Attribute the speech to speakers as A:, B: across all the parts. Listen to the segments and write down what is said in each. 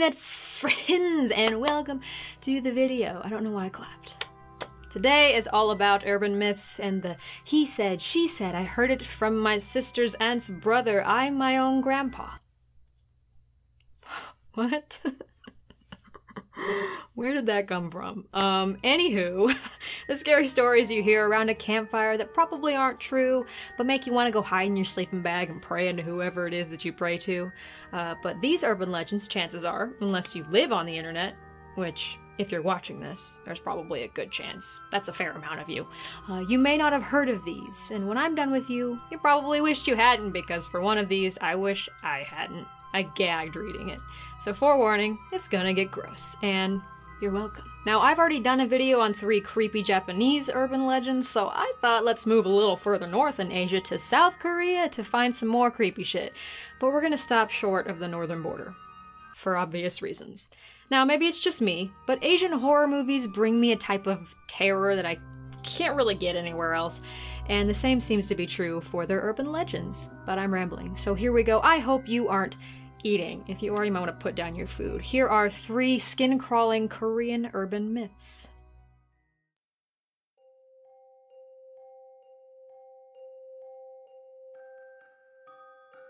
A: internet friends, and welcome to the video. I don't know why I clapped. Today is all about urban myths and the he said, she said, I heard it from my sister's aunt's brother, I'm my own grandpa. What? Where did that come from? Anywho, the scary stories you hear around a campfire that probably aren't true, but make you want to go hide in your sleeping bag and pray into whoever it is that you pray to. But these urban legends, chances are, unless you live on the internet, which, if you're watching this, there's probably a good chance. That's a fair amount of you. You may not have heard of these, and when I'm done with you, you probably wished you hadn't, because for one of these, I wish I hadn't. I gagged reading it. So forewarning, it's gonna get gross, and you're welcome. Now, I've already done a video on 3 creepy Japanese urban legends, so I thought let's move a little further north in Asia to South Korea to find some more creepy shit. But we're gonna stop short of the northern border, for obvious reasons. Now, maybe it's just me, but Asian horror movies bring me a type of terror that I can't really get anywhere else, and the same seems to be true for their urban legends. But I'm rambling, so here we go. I hope you aren't eating. If you are, you might want to put down your food. Here are 3 skin-crawling Korean urban myths.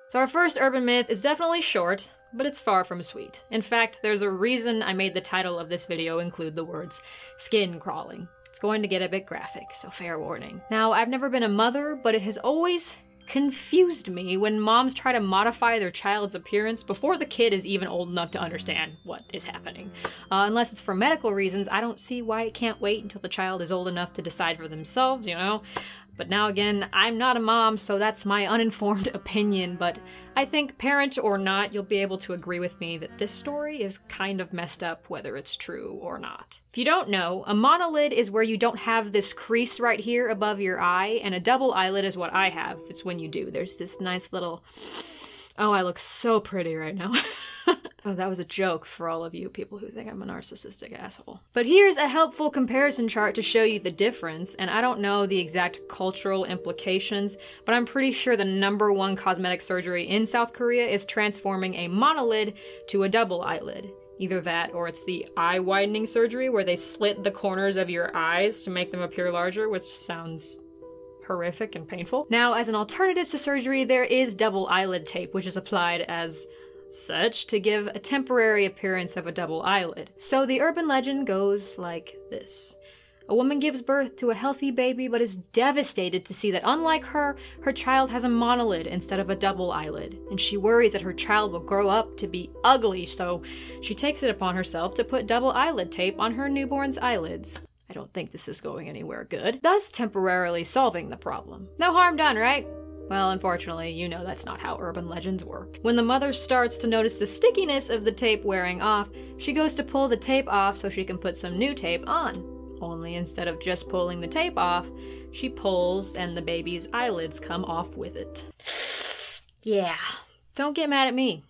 A: So our first urban myth is definitely short, but it's far from sweet. In fact, there's a reason I made the title of this video include the words skin crawling. It's going to get a bit graphic, so fair warning. Now, I've never been a mother, but it has always confused me when moms try to modify their child's appearance before the kid is even old enough to understand what is happening. Unless it's for medical reasons, I don't see why it can't wait until the child is old enough to decide for themselves, you know? But now again, I'm not a mom, so that's my uninformed opinion, but I think, parent or not, you'll be able to agree with me that this story is kind of messed up whether it's true or not. If you don't know, a monolid is where you don't have this crease right here above your eye, and a double eyelid is what I have. It's when you do. There's this nice little... Oh, I look so pretty right now. Oh, that was a joke for all of you people who think I'm a narcissistic asshole. But here's a helpful comparison chart to show you the difference, and I don't know the exact cultural implications, but I'm pretty sure the #1 cosmetic surgery in South Korea is transforming a monolid to a double eyelid. Either that, or it's the eye-widening surgery where they slit the corners of your eyes to make them appear larger, which sounds horrific and painful. Now, as an alternative to surgery, there is double eyelid tape, which is applied as such to give a temporary appearance of a double eyelid. So the urban legend goes like this. A woman gives birth to a healthy baby but is devastated to see that unlike her, her child has a monolid instead of a double eyelid, and she worries that her child will grow up to be ugly, so she takes it upon herself to put double eyelid tape on her newborn's eyelids. I don't think this is going anywhere good, thus temporarily solving the problem. No harm done, right? Well, unfortunately, you know that's not how urban legends work. When the mother starts to notice the stickiness of the tape wearing off, she goes to pull the tape off so she can put some new tape on. Only instead of just pulling the tape off, she pulls and the baby's eyelids come off with it. Yeah, don't get mad at me.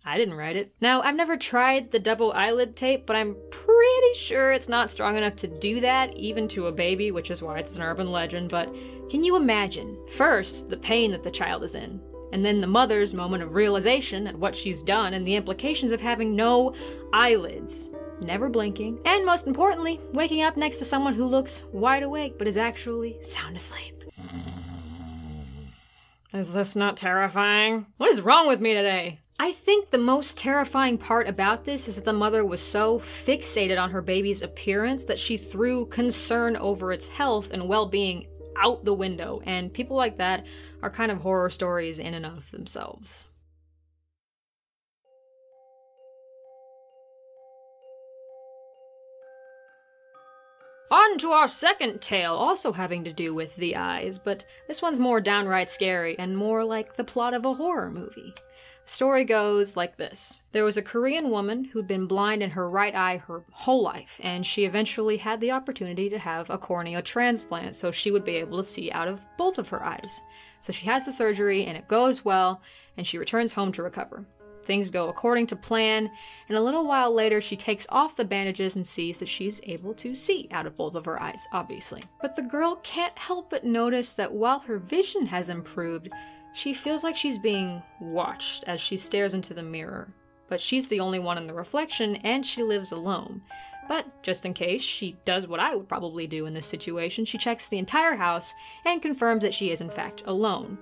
A: I didn't write it. Now, I've never tried the double eyelid tape, but I'm pretty sure it's not strong enough to do that, even to a baby, which is why it's an urban legend, but can you imagine, first, the pain that the child is in, and then the mother's moment of realization at what she's done and the implications of having no eyelids, never blinking, and most importantly, waking up next to someone who looks wide awake but is actually sound asleep. Is this not terrifying? What is wrong with me today? I think the most terrifying part about this is that the mother was so fixated on her baby's appearance that she threw concern over its health and well-being out the window, and people like that are kind of horror stories in and of themselves. On to our second tale, also having to do with the eyes, but this one's more downright scary and more like the plot of a horror movie. The story goes like this. There was a Korean woman who'd been blind in her right eye her whole life, and she eventually had the opportunity to have a cornea transplant so she would be able to see out of both of her eyes. So she has the surgery and it goes well, and she returns home to recover. Things go according to plan, and a little while later she takes off the bandages and sees that she's able to see out of both of her eyes, obviously. But the girl can't help but notice that while her vision has improved, she feels like she's being watched as she stares into the mirror. but she's the only one in the reflection and she lives alone. But just in case, she does what I would probably do in this situation. She checks the entire house and confirms that she is in fact alone.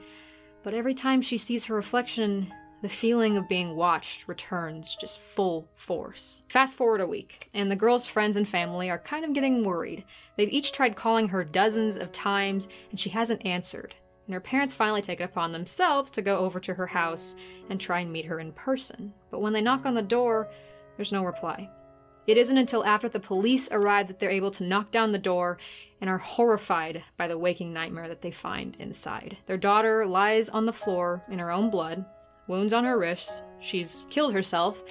A: But every time she sees her reflection, the feeling of being watched returns just full force. Fast forward a week, and the girl's friends and family are kind of getting worried. They've each tried calling her dozens of times, and she hasn't answered. And her parents finally take it upon themselves to go over to her house and try and meet her in person. But when they knock on the door, there's no reply. It isn't until after the police arrive that they're able to knock down the door and are horrified by the waking nightmare that they find inside. Their daughter lies on the floor in her own blood, wounds on her wrists, she's killed herself,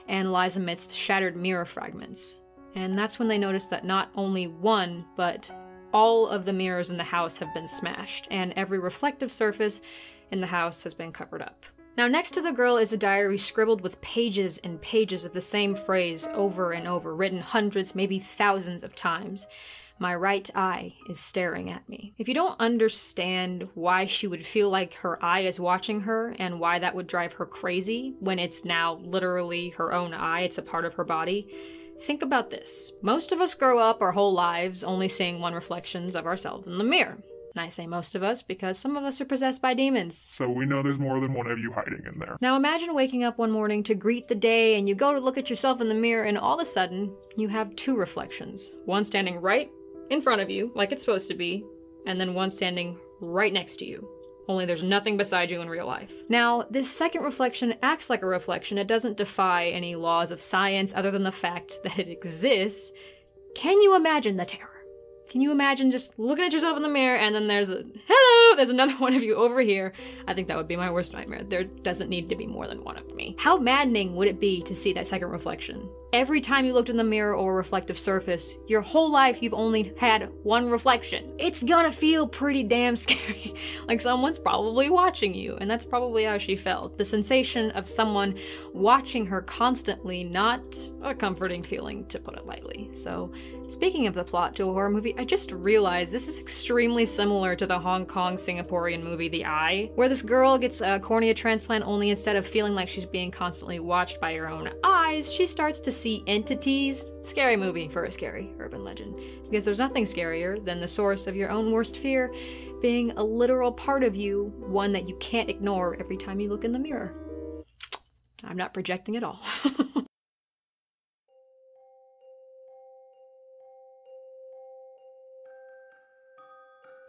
A: and lies amidst shattered mirror fragments. And that's when they notice that not only one, but all of the mirrors in the house have been smashed, and every reflective surface in the house has been covered up. Now, next to the girl is a diary scribbled with pages and pages of the same phrase over and over, written hundreds, maybe thousands of times. My right eye is staring at me. If you don't understand why she would feel like her eye is watching her and why that would drive her crazy when it's now literally her own eye, it's a part of her body, think about this. Most of us grow up our whole lives only seeing one reflections of ourselves in the mirror. And I say most of us because some of us are possessed by demons.
B: So we know there's more than one of you hiding in there.
A: Now imagine waking up one morning to greet the day and you go to look at yourself in the mirror and all of a sudden you have two reflections. One standing right in front of you, like it's supposed to be, and then one standing right next to you. Only there's nothing beside you in real life. Now, this second reflection acts like a reflection. It doesn't defy any laws of science other than the fact that it exists. Can you imagine the terror? Can you imagine just looking at yourself in the mirror and then there's another one of you over here? I think that would be my worst nightmare. There doesn't need to be more than one of me. How maddening would it be to see that second reflection? Every time you looked in the mirror or a reflective surface, your whole life you've only had one reflection. It's gonna feel pretty damn scary. Like someone's probably watching you, and that's probably how she felt. The sensation of someone watching her constantly, not a comforting feeling, to put it lightly. So, speaking of the plot to a horror movie, I just realized this is extremely similar to the Hong Kong Singaporean movie The Eye, where this girl gets a cornea transplant, only instead of feeling like she's being constantly watched by her own eyes, she starts to see entities. Scary movie for a scary urban legend. Because there's nothing scarier than the source of your own worst fear being a literal part of you, one that you can't ignore every time you look in the mirror. I'm not projecting at all.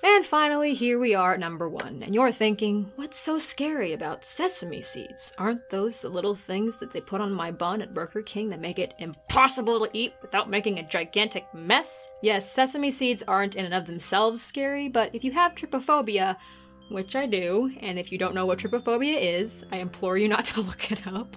A: And finally, here we are at number 1, and you're thinking, what's so scary about sesame seeds? Aren't those the little things that they put on my bun at Burger King that make it impossible to eat without making a gigantic mess? Yes, sesame seeds aren't in and of themselves scary, but if you have trypophobia, which I do, and if you don't know what trypophobia is, I implore you not to look it up,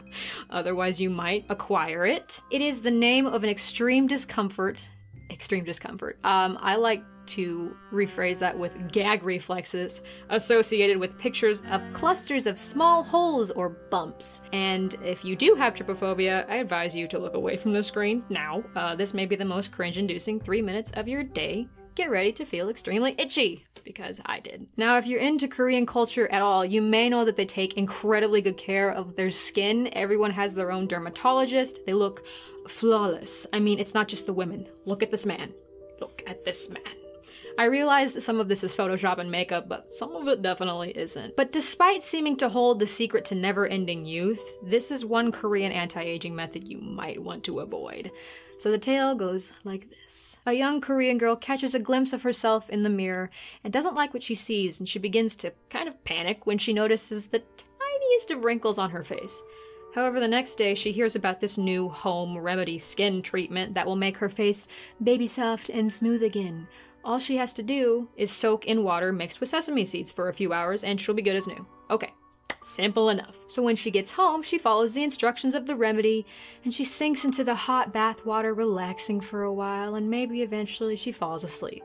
A: otherwise you might acquire it. It is the name of an extreme discomfort. I like to rephrase that with gag reflexes associated with pictures of clusters of small holes or bumps. And if you do have trypophobia, I advise you to look away from the screen now. This may be the most cringe-inducing 3 minutes of your day. Get ready to feel extremely itchy, because I did. Now, if you're into Korean culture at all, you may know that they take incredibly good care of their skin. Everyone has their own dermatologist. They look flawless. I mean, it's not just the women. Look at this man. Look at this man. I realize some of this is Photoshop and makeup, but some of it definitely isn't. But despite seeming to hold the secret to never-ending youth, this is one Korean anti-aging method you might want to avoid. So the tale goes like this. A young Korean girl catches a glimpse of herself in the mirror and doesn't like what she sees, and she begins to kind of panic when she notices the tiniest of wrinkles on her face. However, the next day she hears about this new home remedy skin treatment that will make her face baby soft and smooth again. All she has to do is soak in water mixed with sesame seeds for a few hours and she'll be good as new. Okay, simple enough. So when she gets home, she follows the instructions of the remedy and she sinks into the hot bath water, relaxing for a while, and maybe eventually she falls asleep.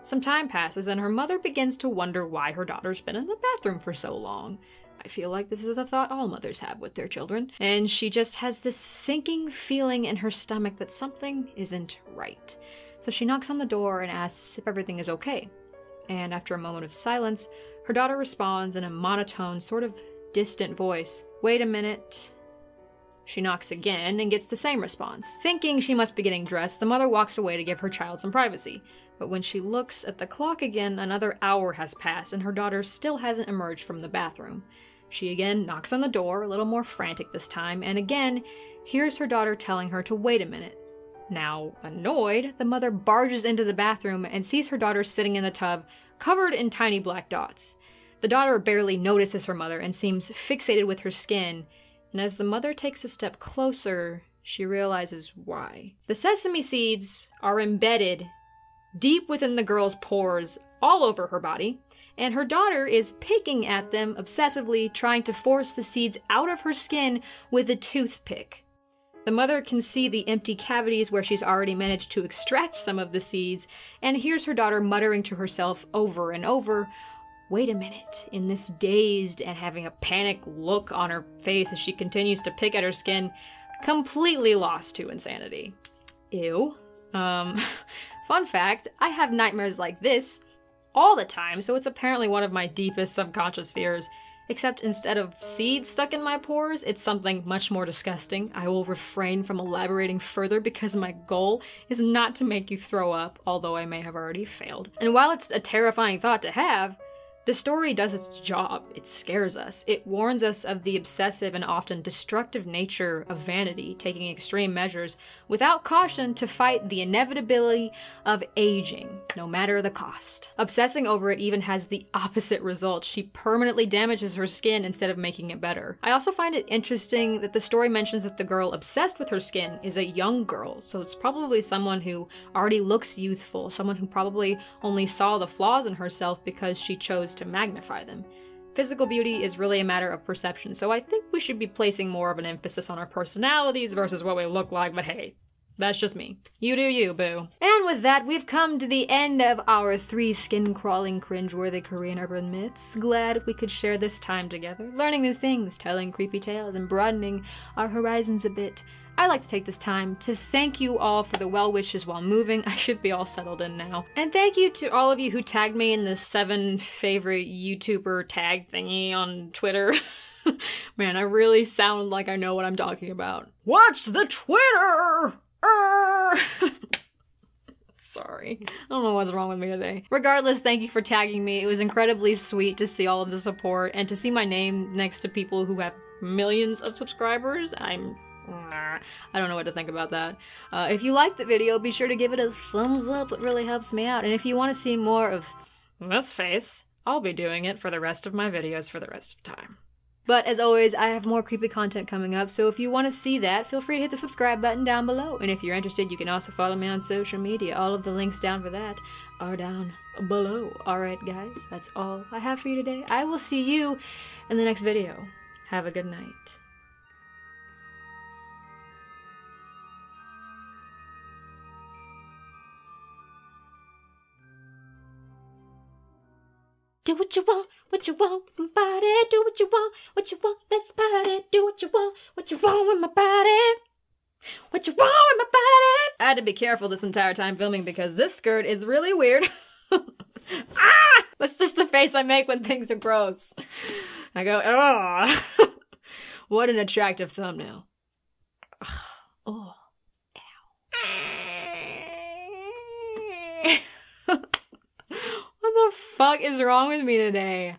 A: Some time passes and her mother begins to wonder why her daughter's been in the bathroom for so long. I feel like this is a thought all mothers have with their children. And she just has this sinking feeling in her stomach that something isn't right. So she knocks on the door and asks if everything is okay. And after a moment of silence, her daughter responds in a monotone, sort of distant voice, "Wait a minute, She knocks again and gets the same response. Thinking she must be getting dressed, the mother walks away to give her child some privacy. But when she looks at the clock again, another hour has passed and her daughter still hasn't emerged from the bathroom. She again knocks on the door, a little more frantic this time, and again hears her daughter telling her to wait a minute. Now, annoyed, the mother barges into the bathroom and sees her daughter sitting in the tub, covered in tiny black dots. The daughter barely notices her mother and seems fixated with her skin, and as the mother takes a step closer, she realizes why. The sesame seeds are embedded deep within the girl's pores, all over her body, and her daughter is picking at them obsessively, trying to force the seeds out of her skin with a toothpick. The mother can see the empty cavities where she's already managed to extract some of the seeds, and hears her daughter muttering to herself over and over, "Wait a minute," in this dazed and having a panicked look on her face as she continues to pick at her skin, completely lost to insanity. Ew. Fun fact, I have nightmares like this all the time, so it's apparently one of my deepest subconscious fears. Except instead of seeds stuck in my pores, it's something much more disgusting. I will refrain from elaborating further because my goal is not to make you throw up, although I may have already failed. And while it's a terrifying thought to have, the story does its job. It scares us. It warns us of the obsessive and often destructive nature of vanity, taking extreme measures without caution to fight the inevitability of aging, no matter the cost. Obsessing over it even has the opposite result. She permanently damages her skin instead of making it better. I also find it interesting that the story mentions that the girl obsessed with her skin is a young girl, so it's probably someone who already looks youthful, someone who probably only saw the flaws in herself because she chose to magnify them. Physical beauty is really a matter of perception, so I think we should be placing more of an emphasis on our personalities versus what we look like, but hey, that's just me. You do you, boo. And with that, we've come to the end of our 3 skin-crawling, cringeworthy Korean urban myths. Glad we could share this time together, learning new things, telling creepy tales, and broadening our horizons a bit. I'd like to take this time to thank you all for the well wishes while moving. I should be all settled in now. And thank you to all of you who tagged me in the 7 favorite YouTuber tag thingy on Twitter. Man, I really sound like I know what I'm talking about. Watch the Twitter! Sorry. I don't know what's wrong with me today. Regardless, thank you for tagging me. It was incredibly sweet to see all of the support and to see my name next to people who have millions of subscribers. I don't know what to think about that. If you liked the video, be sure to give it a thumbs up. It really helps me out. And if you want to see more of this face, I'll be doing it for the rest of my videos for the rest of time. But as always, I have more creepy content coming up, so if you want to see that, feel free to hit the subscribe button down below. And if you're interested, you can also follow me on social media. All of the links down for that are down below. Alright guys, that's all I have for you today. I will see you in the next video. Have a good night. Do what you want, body. Do what you want, let's party. Do what you want with my body. What you want with my body. I had to be careful this entire time filming because this skirt is really weird. Ah! That's just the face I make when things are gross. I go, oh. What an attractive thumbnail. Oh, ow. What the fuck is wrong with me today?